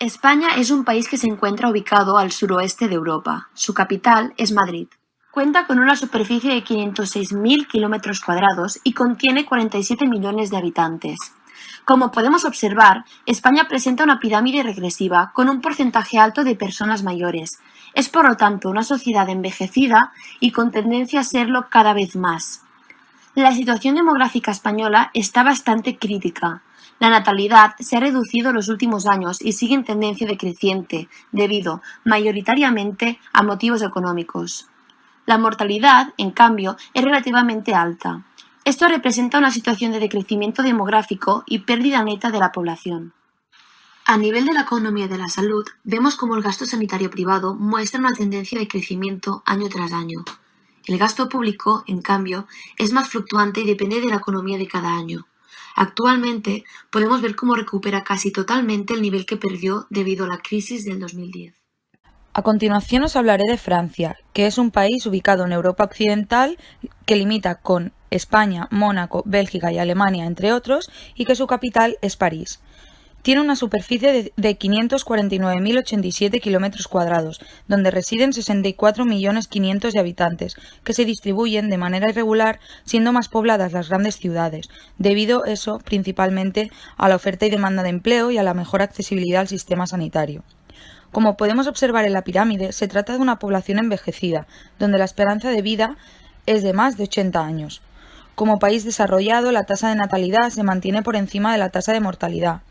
España es un país que se encuentra ubicado al suroeste de Europa. Su capital es Madrid. Cuenta con una superficie de 506.000 kilómetros cuadrados y contiene 47 millones de habitantes. Como podemos observar, España presenta una pirámide regresiva con un porcentaje alto de personas mayores. Es por lo tanto una sociedad envejecida y con tendencia a serlo cada vez más. La situación demográfica española está bastante crítica. La natalidad se ha reducido en los últimos años y sigue en tendencia decreciente, debido, mayoritariamente, a motivos económicos. La mortalidad, en cambio, es relativamente alta. Esto representa una situación de decrecimiento demográfico y pérdida neta de la población. A nivel de la economía y de la salud, vemos cómo el gasto sanitario privado muestra una tendencia de crecimiento año tras año. El gasto público, en cambio, es más fluctuante y depende de la economía de cada año. Actualmente, podemos ver cómo recupera casi totalmente el nivel que perdió debido a la crisis del 2010. A continuación os hablaré de Francia, que es un país ubicado en Europa Occidental que limita con España, Mónaco, Bélgica y Alemania, entre otros, y que su capital es París. Tiene una superficie de 549.087 kilómetros cuadrados, donde residen 64.500.000 de habitantes, que se distribuyen de manera irregular, siendo más pobladas las grandes ciudades, debido eso principalmente a la oferta y demanda de empleo y a la mejor accesibilidad al sistema sanitario. Como podemos observar en la pirámide, se trata de una población envejecida, donde la esperanza de vida es de más de 80 años. Como país desarrollado, la tasa de natalidad se mantiene por encima de la tasa de mortalidad.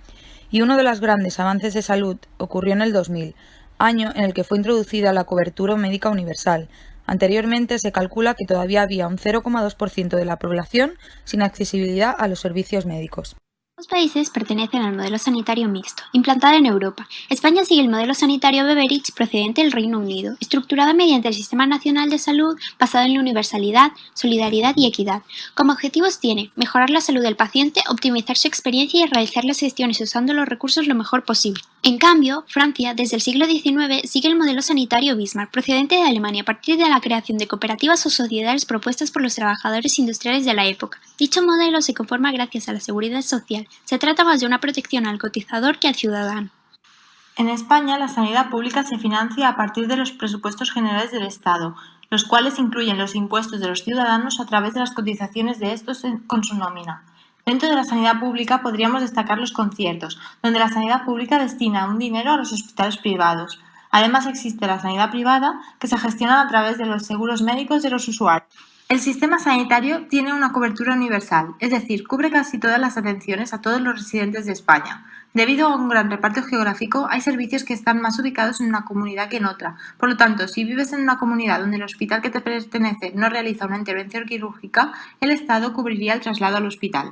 Y uno de los grandes avances de salud ocurrió en el 2000, año en el que fue introducida la cobertura médica universal. Anteriormente se calcula que todavía había un 0,2% de la población sin accesibilidad a los servicios médicos. Ambos países pertenecen al modelo sanitario mixto, implantado en Europa. España sigue el modelo sanitario Beveridge procedente del Reino Unido, estructurado mediante el Sistema Nacional de Salud basado en la universalidad, solidaridad y equidad. Como objetivos tiene mejorar la salud del paciente, optimizar su experiencia y realizar las gestiones usando los recursos lo mejor posible. En cambio, Francia, desde el siglo XIX, sigue el modelo sanitario Bismarck, procedente de Alemania a partir de la creación de cooperativas o sociedades propuestas por los trabajadores industriales de la época. Dicho modelo se conforma gracias a la seguridad social. Se trata más de una protección al cotizador que al ciudadano. En España, la sanidad pública se financia a partir de los presupuestos generales del Estado, los cuales incluyen los impuestos de los ciudadanos a través de las cotizaciones de estos con su nómina. Dentro de la sanidad pública podríamos destacar los conciertos, donde la sanidad pública destina un dinero a los hospitales privados. Además existe la sanidad privada, que se gestiona a través de los seguros médicos de los usuarios. El sistema sanitario tiene una cobertura universal, es decir, cubre casi todas las atenciones a todos los residentes de España. Debido a un gran reparto geográfico, hay servicios que están más ubicados en una comunidad que en otra. Por lo tanto, si vives en una comunidad donde el hospital que te pertenece no realiza una intervención quirúrgica, el Estado cubriría el traslado al hospital.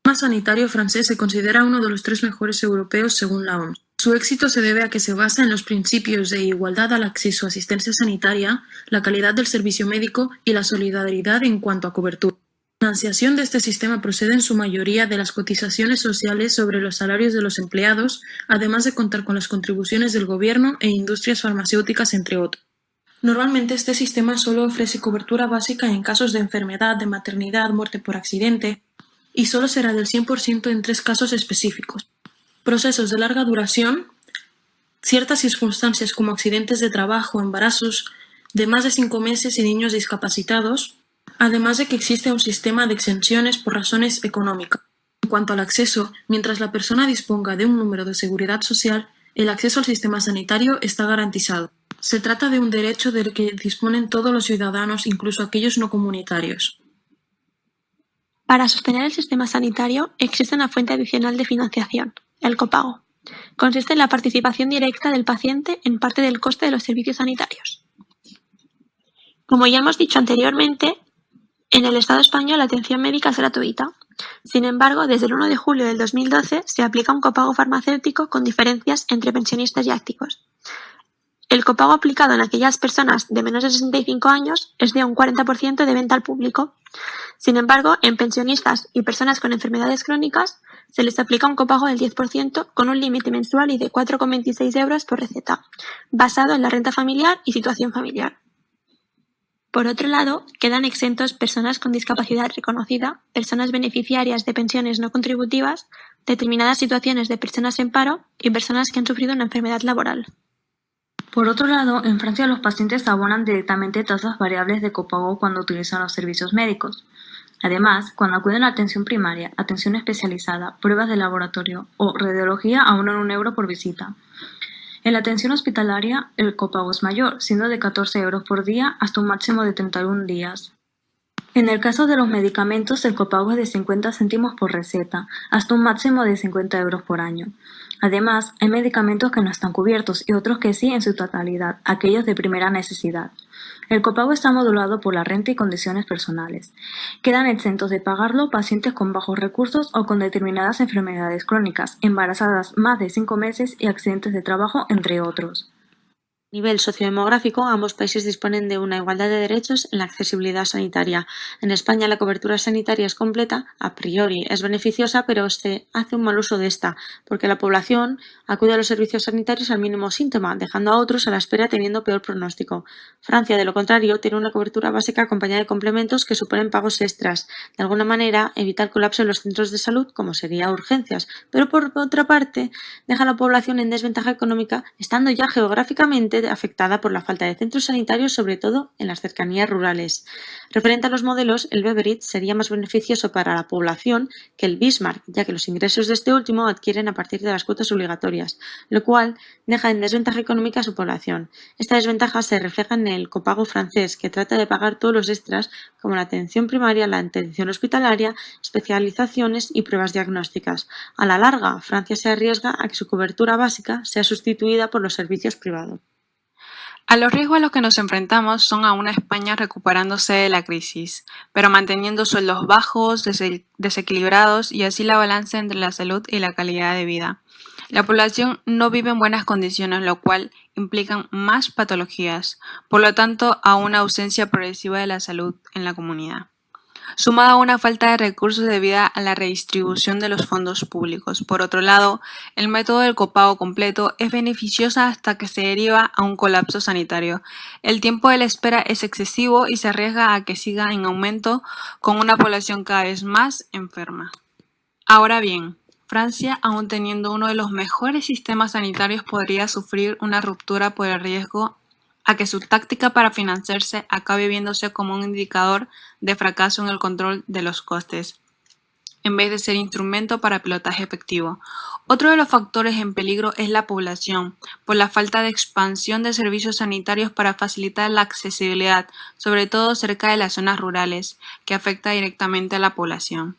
El sistema sanitario francés se considera uno de los 3 mejores europeos según la OMS. Su éxito se debe a que se basa en los principios de igualdad al acceso a asistencia sanitaria, la calidad del servicio médico y la solidaridad en cuanto a cobertura. La financiación de este sistema procede en su mayoría de las cotizaciones sociales sobre los salarios de los empleados, además de contar con las contribuciones del gobierno e industrias farmacéuticas, entre otros. Normalmente este sistema solo ofrece cobertura básica en casos de enfermedad, de maternidad, muerte por accidente, y solo será del 100% en 3 casos específicos: procesos de larga duración, ciertas circunstancias como accidentes de trabajo, embarazos de más de 5 meses y niños discapacitados, además de que existe un sistema de exenciones por razones económicas. En cuanto al acceso, mientras la persona disponga de un número de seguridad social, el acceso al sistema sanitario está garantizado. Se trata de un derecho del que disponen todos los ciudadanos, incluso aquellos no comunitarios. Para sostener el sistema sanitario existe una fuente adicional de financiación, el copago. Consiste en la participación directa del paciente en parte del coste de los servicios sanitarios. Como ya hemos dicho anteriormente, en el Estado español la atención médica es gratuita. Sin embargo, desde el 1 de julio del 2012 se aplica un copago farmacéutico con diferencias entre pensionistas y activos. El copago aplicado en aquellas personas de menos de 65 años es de un 40% de venta al público. Sin embargo, en pensionistas y personas con enfermedades crónicas se les aplica un copago del 10% con un límite mensual y de 4,26 euros por receta, basado en la renta familiar y situación familiar. Por otro lado, quedan exentos personas con discapacidad reconocida, personas beneficiarias de pensiones no contributivas, determinadas situaciones de personas en paro y personas que han sufrido una enfermedad laboral. Por otro lado, en Francia los pacientes abonan directamente tasas variables de copago cuando utilizan los servicios médicos. Además, cuando acuden a atención primaria, atención especializada, pruebas de laboratorio o radiología abonan 1 euro por visita. En la atención hospitalaria, el copago es mayor, siendo de 14 euros por día hasta un máximo de 31 días. En el caso de los medicamentos, el copago es de 50 céntimos por receta, hasta un máximo de 50 euros por año. Además, hay medicamentos que no están cubiertos y otros que sí en su totalidad, aquellos de primera necesidad. El copago está modulado por la renta y condiciones personales. Quedan exentos de pagarlo pacientes con bajos recursos o con determinadas enfermedades crónicas, embarazadas más de 5 meses y accidentes de trabajo, entre otros. A nivel sociodemográfico, ambos países disponen de una igualdad de derechos en la accesibilidad sanitaria. En España la cobertura sanitaria es completa, a priori es beneficiosa, pero se hace un mal uso de esta, porque la población acude a los servicios sanitarios al mínimo síntoma, dejando a otros a la espera teniendo peor pronóstico. Francia, de lo contrario, tiene una cobertura básica acompañada de complementos que suponen pagos extras. De alguna manera, evita el colapso en los centros de salud, como sería urgencias, pero por otra parte, deja a la población en desventaja económica, estando ya geográficamente afectada por la falta de centros sanitarios, sobre todo en las cercanías rurales. Referente a los modelos, el Beveridge sería más beneficioso para la población que el Bismarck, ya que los ingresos de este último adquieren a partir de las cuotas obligatorias, lo cual deja en desventaja económica a su población. Esta desventaja se refleja en el copago francés, que trata de pagar todos los extras, como la atención primaria, la atención hospitalaria, especializaciones y pruebas diagnósticas. A la larga, Francia se arriesga a que su cobertura básica sea sustituida por los servicios privados. A los riesgos a los que nos enfrentamos son a una España recuperándose de la crisis, pero manteniendo sueldos bajos, desequilibrados y así la balanza entre la salud y la calidad de vida. La población no vive en buenas condiciones, lo cual implica más patologías, por lo tanto a una ausencia progresiva de la salud en la comunidad, sumada a una falta de recursos debido a la redistribución de los fondos públicos. Por otro lado, el método del copago completo es beneficioso hasta que se deriva a un colapso sanitario. El tiempo de la espera es excesivo y se arriesga a que siga en aumento con una población cada vez más enferma. Ahora bien, Francia, aún teniendo uno de los mejores sistemas sanitarios, podría sufrir una ruptura por el riesgo a que su táctica para financiarse acabe viéndose como un indicador de fracaso en el control de los costes, en vez de ser instrumento para pilotaje efectivo. Otro de los factores en peligro es la población, por la falta de expansión de servicios sanitarios para facilitar la accesibilidad, sobre todo cerca de las zonas rurales, que afecta directamente a la población.